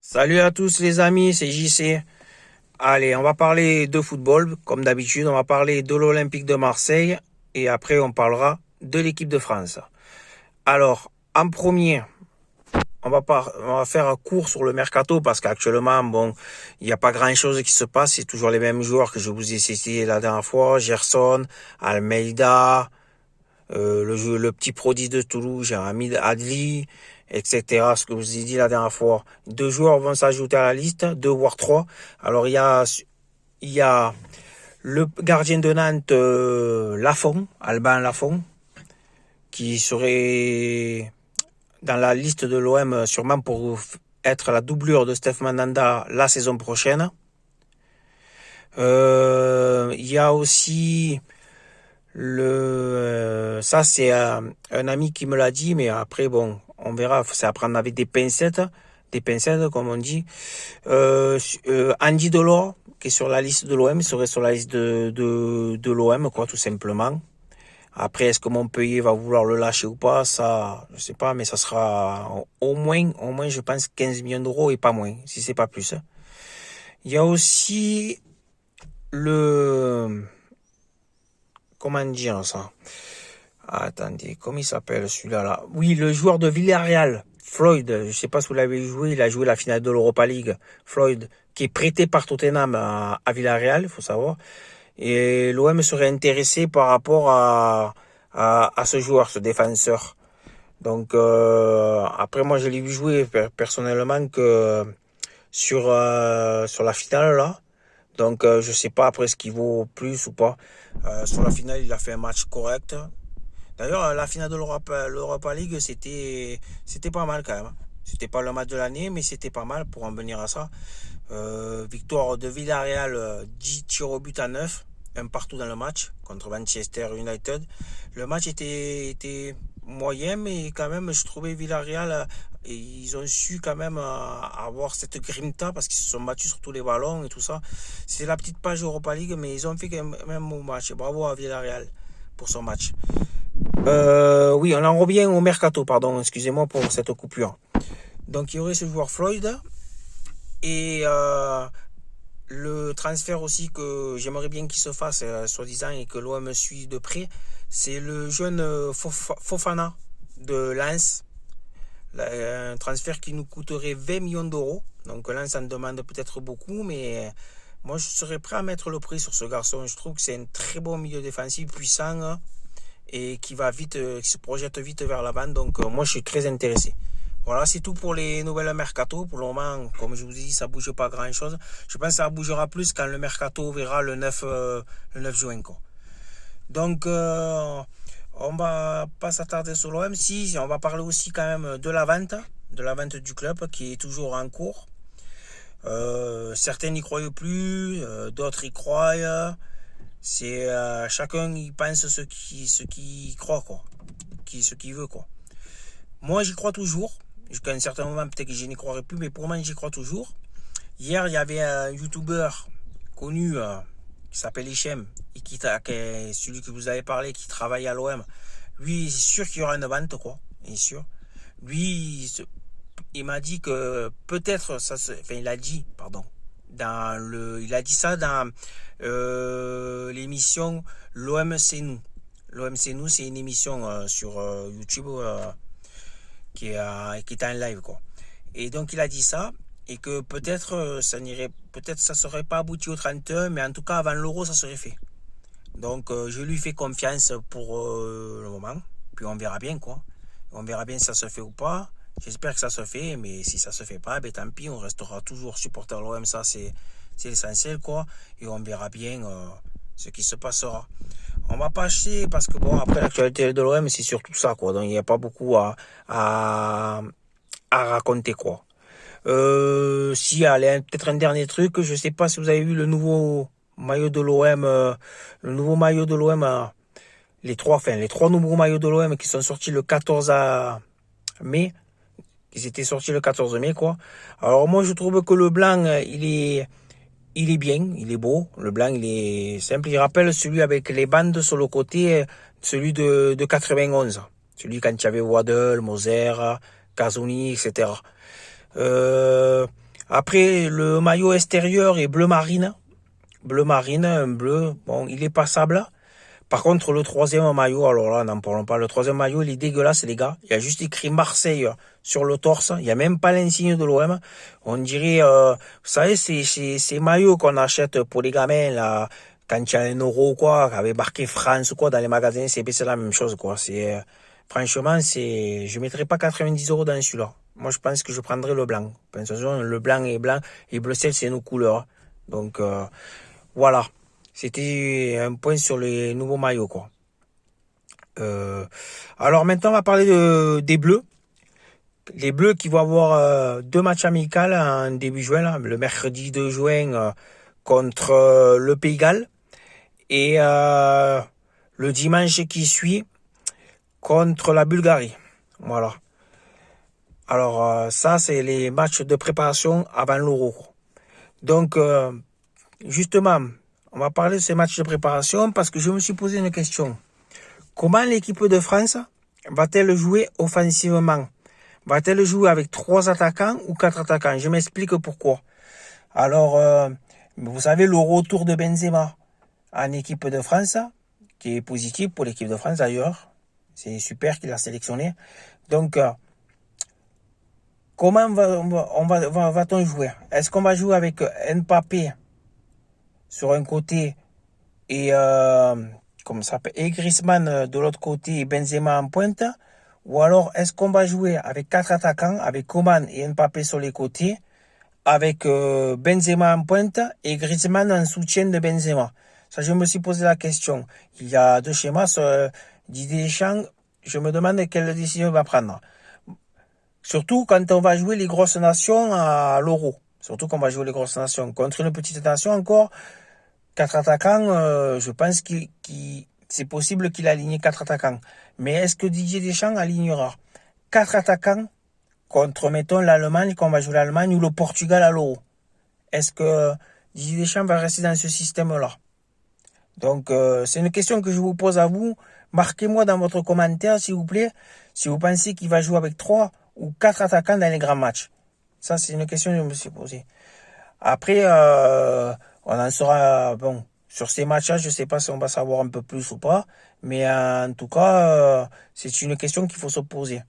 Salut à tous les amis, c'est JC. Allez, on va parler de football, comme d'habitude, on va parler de l'Olympique de Marseille et après on parlera de l'équipe de France. Alors, en premier, on va faire un cours sur le mercato parce qu'actuellement, bon, il n'y a pas grand-chose qui se passe, c'est toujours les mêmes joueurs que je vous ai cités la dernière fois, Gerson, Almeida, le petit prodige de Toulouse, Hamid Adli, etc. Ce que je vous ai dit la dernière fois. Deux joueurs vont s'ajouter à la liste, deux voire trois. Alors il y a le gardien de Nantes, Lafont, Alban Lafont, qui serait dans la liste de l'OM sûrement pour être la doublure de Steph Mandanda la saison prochaine. Il y a aussi ça c'est un ami qui me l'a dit, mais après bon, on verra, c'est à prendre avec des pincettes comme on dit. Andy Delors, qui est sur la liste de l'OM, serait sur la liste de l'OM, quoi, tout simplement. Après, est-ce que Montpellier va vouloir le lâcher ou pas? Ça, je sais pas, mais ça sera au moins, je pense, 15 millions d'euros et pas moins, si c'est pas plus. Il y a aussi le, comment dire ça? Attendez, comment il s'appelle celui-là là? Oui, le joueur de Villarreal, Floyd, je sais pas si vous l'avez joué, il a joué la finale de l'Europa League. Floyd, qui est prêté par Tottenham à Villarreal, il faut savoir. Et l'OM serait intéressé par rapport à ce joueur, ce défenseur. Donc après moi je l'ai vu jouer personnellement que sur la finale là. Donc je sais pas après ce qu'il vaut plus ou pas. Sur la finale il a fait un match correct. D'ailleurs, la finale de l'Europa League, c'était pas mal quand même. C'était pas le match de l'année, mais c'était pas mal pour en venir à ça. Victoire de Villarreal, 10 tirs au but à 9, un partout dans le match contre Manchester United. Le match était moyen, mais quand même, je trouvais Villarreal, ils ont su quand même avoir cette grinta parce qu'ils se sont battus sur tous les ballons et tout ça. C'est la petite page Europa League, mais ils ont fait quand même un match. Bravo à Villarreal pour son match. Oui, on en revient au mercato, pardon, excusez-moi pour cette coupure. Donc il y aurait ce joueur Floyd et le transfert aussi que j'aimerais bien qu'il se fasse, soi-disant, et que l'OM suit de près, c'est le jeune Fofana de Lens. Un transfert qui nous coûterait 20 millions d'euros. Donc Lens en demande peut-être beaucoup, mais moi je serais prêt à mettre le prix sur ce garçon. Je trouve que c'est un très bon milieu défensif, puissant, et qui va vite, qui se projette vite vers l'avant. Donc moi je suis très intéressé. Voilà, c'est tout pour les nouvelles mercato. Pour le moment, comme je vous dis, ça bouge pas grand chose. Je pense que ça bougera plus quand le mercato verra le 9 juin, quoi. Donc on va pas s'attarder sur l'OM. Si, on va parler aussi quand même de la vente du club qui est toujours en cours. Certains n'y croient plus, d'autres y croient. C'est chacun y pense ce qui croit, quoi, ce qu'il veut, quoi. Moi j'y crois toujours. Jusqu'à un certain moment peut-être que je n'y croirais plus, mais pour moi j'y crois toujours. Hier il y avait un YouTuber connu qui s'appelle Hichem et celui que vous avez parlé, qui travaille à l'OM. Lui c'est sûr qu'il y aura une vente, quoi. Il est sûr. Lui il m'a dit que peut-être enfin il a dit, pardon, il a dit ça dans l'émission L'OM c'est nous. L'OM c'est nous, c'est une émission sur YouTube qui est en live, quoi. Et donc il a dit ça et que peut-être ça serait pas abouti au 31, mais en tout cas avant l'Euro ça serait fait. Donc je lui fais confiance pour le moment, puis on verra bien, quoi. On verra bien si ça se fait ou pas. J'espère que ça se fait, mais si ça se fait pas, ben tant pis, on restera toujours supporter de l'OM, ça c'est l'essentiel, quoi. Et on verra bien ce qui se passera. On va pas acheter parce que bon, après l'actualité de l'OM c'est surtout ça, quoi. Donc il n'y a pas beaucoup à raconter, quoi. Si, allez, peut-être un dernier truc, je sais pas si vous avez vu le nouveau maillot de l'OM, les trois nouveaux maillots de l'OM qui sont sortis le 14 mai. Ils étaient sortis le 14 mai, quoi. Alors moi, je trouve que le blanc, il est bien, il est beau. Le blanc, il est simple. Il rappelle celui avec les bandes sur le côté, celui de 91. Celui quand il y avait Waddle, Moser, Kazuni, etc. Après, le maillot extérieur est bleu marine. Bleu marine, un bleu. Bon, il est passable. Par contre, le troisième maillot, alors là, n'en parlons pas. Le troisième maillot, il est dégueulasse, les gars. Il y a juste écrit Marseille sur le torse. Il n'y a même pas l'insigne de l'OM. On dirait, vous savez, ces maillots qu'on achète pour les gamins, là, quand il y a un euro, quoi, avec marqué France, quoi, dans les magasins, c'est la même chose, quoi. Franchement, je mettrais pas 90 € dans celui-là. Moi, je pense que je prendrais le blanc. De toute façon, le blanc est blanc et bleu ciel, c'est nos couleurs. Donc, voilà. C'était un point sur les nouveaux maillots, quoi. Alors maintenant, on va parler des Bleus. Les Bleus qui vont avoir 2 matchs amicaux en début juin, là, le mercredi 2 juin contre le Pays de Galles et le dimanche qui suit contre la Bulgarie. Voilà. Alors ça, c'est les matchs de préparation avant l'Euro. Donc, justement, on va parler de ces matchs de préparation parce que je me suis posé une question. Comment l'équipe de France va-t-elle jouer offensivement? Va-t-elle jouer avec 3 attaquants ou 4 attaquants? Je m'explique pourquoi. Alors, vous savez, le retour de Benzema en équipe de France, qui est positif pour l'équipe de France d'ailleurs. C'est super qu'il a sélectionné. Donc, comment va-t-on jouer? Est-ce qu'on va jouer avec Mbappé sur un côté et et Griezmann de l'autre côté et Benzema en pointe? Ou alors est-ce qu'on va jouer avec 4 attaquants, avec Coman et Mbappé sur les côtés, avec Benzema en pointe et Griezmann en soutien de Benzema? Ça, je me suis posé la question. Il y a 2 schémas sur Didier Deschamps. Je me demande quelle décision il va prendre. Surtout quand on va jouer les grosses nations à l'Euro. Surtout qu'on va jouer les grosses nations. Contre une petite nation encore, 4 attaquants, je pense c'est possible qu'il aligne 4 attaquants. Mais est-ce que Didier Deschamps alignera 4 attaquants contre, mettons, l'Allemagne, qu'on va jouer l'Allemagne, ou le Portugal à l'Euro? Est-ce que Didier Deschamps va rester dans ce système-là? Donc, c'est une question que je vous pose à vous. Marquez-moi dans votre commentaire, s'il vous plaît, si vous pensez qu'il va jouer avec 3 ou 4 attaquants dans les grands matchs. Ça, c'est une question que je me suis posée. Après, on en saura, bon, sur ces matchs-là, je ne sais pas si on va savoir un peu plus ou pas, mais en tout cas, c'est une question qu'il faut se poser.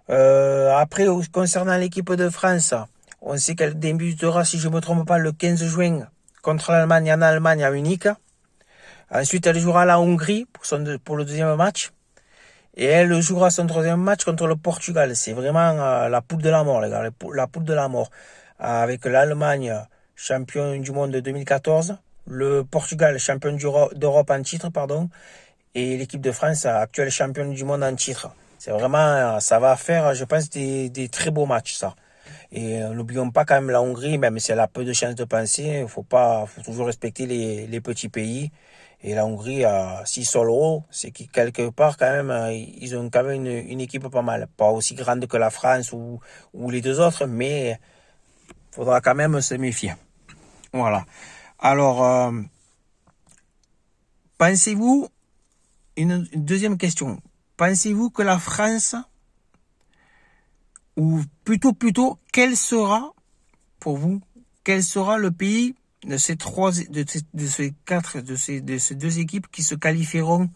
Après, concernant l'équipe de France, on sait qu'elle débutera, si je ne me trompe pas, le 15 juin contre l'Allemagne en Allemagne à Munich. Ensuite, elle jouera la Hongrie pour le deuxième match. Et elle jouera son troisième match contre le Portugal. C'est vraiment la poule de la mort, les gars, la poule de la mort. Avec l'Allemagne, champion du monde de 2014, le Portugal, champion d'Europe en titre, pardon, et l'équipe de France, actuelle championne du monde en titre. C'est vraiment, ça va faire, je pense, des très beaux matchs, ça. Et n'oublions pas quand même la Hongrie, même si elle a peu de chances de passer, faut toujours respecter les petits pays. Et la Hongrie, s'ils sont l'Euro, c'est que quelque part quand même, ils ont quand même une équipe pas mal. Pas aussi grande que la France ou les 2 autres, mais faudra quand même se méfier. Voilà. Alors, pensez-vous, une deuxième question, pensez-vous que la France, ou plutôt, quel sera, pour vous, quel sera le pays de ces 2 équipes qui se qualifieront?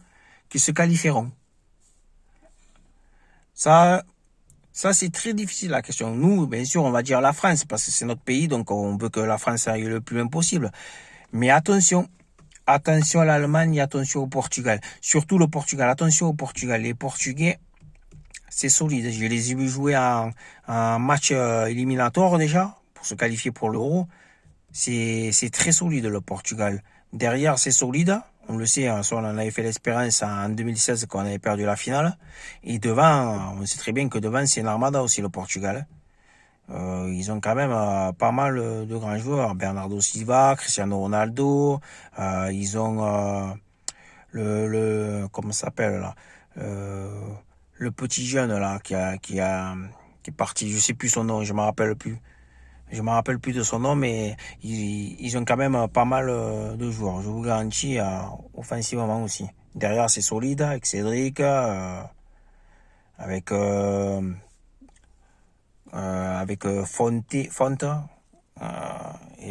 Ça, c'est très difficile, la question. Nous, bien sûr, on va dire la France, parce que c'est notre pays, donc on veut que la France aille le plus loin possible. Mais attention à l'Allemagne et attention au Portugal. Surtout le Portugal, attention au Portugal. Les Portugais, c'est solide. Je les ai vus jouer en match éliminatoire déjà, pour se qualifier pour l'Euro. C'est très solide, le Portugal. Derrière, c'est solide. On le sait, on en avait fait l'expérience en 2016 quand on avait perdu la finale. Et devant, on sait très bien que devant, c'est une armada aussi, le Portugal. Ils ont quand même pas mal de grands joueurs. Bernardo Silva, Cristiano Ronaldo. Ils ont comment ça s'appelle là, le petit jeune là qui est parti. Je sais plus son nom, je me rappelle plus de son nom, mais ils ont quand même pas mal de joueurs. Je vous garantis, offensivement aussi. Derrière, c'est solide, avec Cédric, avec avec Fonte, et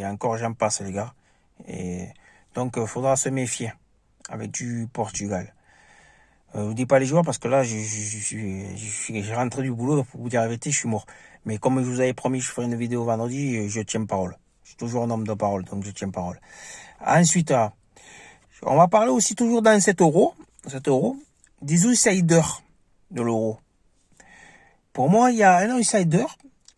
encore j'en passe les gars. Et donc faudra se méfier avec du Portugal. Je vous dis pas les joueurs parce que là j'ai rentré du boulot, pour vous dire la vérité, je suis mort. Mais comme je vous avais promis, je ferai une vidéo vendredi, je tiens parole. Je suis toujours un homme de parole, donc je tiens parole. Ensuite, on va parler aussi toujours dans cet euro, des outsiders de l'euro. Pour moi, il y a un outsider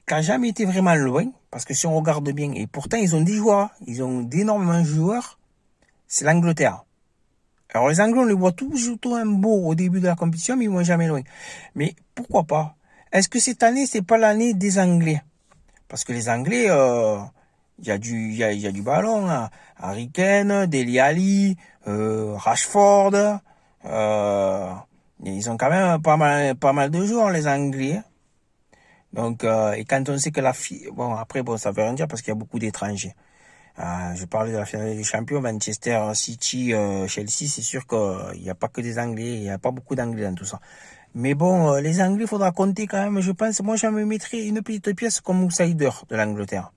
qui n'a jamais été vraiment loin, parce que si on regarde bien, et pourtant ils ont des joueurs, ils ont d'énormément de joueurs, c'est l'Angleterre. Alors les Anglais, on les voit toujours un beau au début de la compétition, mais ils vont jamais loin. Mais pourquoi pas? Est-ce que cette année, c'est pas l'année des Anglais? Parce que les Anglais, il y a du ballon, hein. Harry Kane, Dele Alli, Rashford, ils ont quand même pas mal de joueurs, les Anglais. Donc, et quand on sait que bon, après, bon, ça veut rien dire parce qu'il y a beaucoup d'étrangers. Je parlais de la finale des champions, Manchester City, Chelsea, c'est sûr qu'il n'y a pas que des Anglais, il n'y a pas beaucoup d'Anglais dans tout ça. Mais bon, les Anglais, il faudra compter quand même, je pense. Moi, je me mettrais une petite pièce comme outsider de l'Angleterre.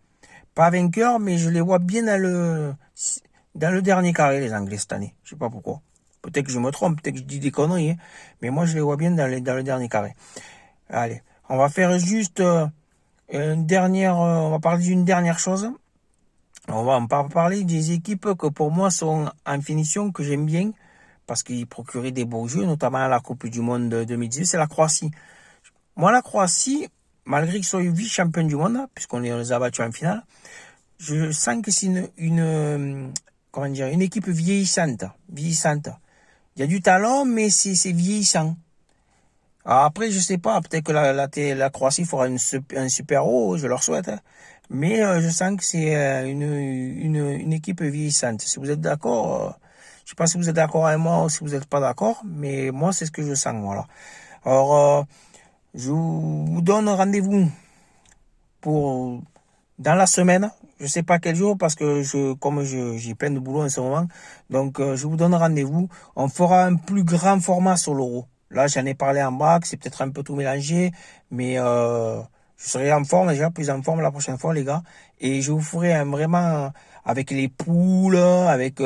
Pas vainqueur, mais je les vois bien dans le dernier carré, les Anglais, cette année. Je sais pas pourquoi. Peut-être que je me trompe, peut-être que je dis des conneries, hein, mais moi, je les vois bien dans le dernier carré. Allez, on va faire juste on va parler d'une dernière chose. On va parler des équipes que pour moi sont en finition, que j'aime bien, parce qu'ils procuraient des beaux jeux, notamment à la Coupe du Monde 2018, c'est la Croatie. Moi, la Croatie, malgré qu'ils soient vice-champions du monde, puisqu'on les a battus en finale, je sens que c'est une équipe vieillissante. Il y a du talent, mais c'est vieillissant. Alors après, je sais pas, peut-être que la Croatie fera un super haut, je leur souhaite. Hein. Mais je sens que c'est une équipe vieillissante. Si vous êtes d'accord, je sais pas si vous êtes d'accord avec moi ou si vous n'êtes pas d'accord, mais moi, c'est ce que je sens, voilà. Alors, je vous donne rendez-vous dans la semaine. Je sais pas quel jour parce que j'ai plein de boulot en ce moment. Donc, je vous donne rendez-vous. On fera un plus grand format sur l'euro. Là, j'en ai parlé en bac, c'est peut-être un peu tout mélangé, mais je serai en forme, déjà plus en forme la prochaine fois, les gars. Et je vous ferai vraiment avec les poules, avec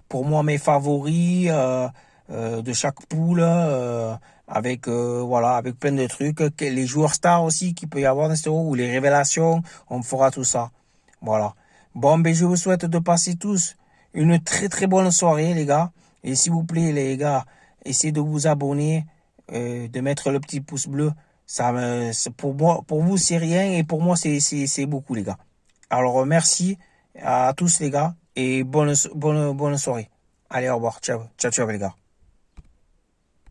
pour moi mes favoris de chaque poule, avec voilà, avec plein de trucs, les joueurs stars aussi qu'il peut y avoir dans ce euro, ou les révélations, on fera tout ça. Voilà. Bon, ben je vous souhaite de passer tous une très très bonne soirée, les gars. Et s'il vous plaît, les gars, essayez de vous abonner, de mettre le petit pouce bleu. Pour vous, c'est rien et pour moi, c'est beaucoup, les gars. Alors, merci à tous, les gars, et bonne soirée. Allez, au revoir. Ciao, ciao, ciao, les gars.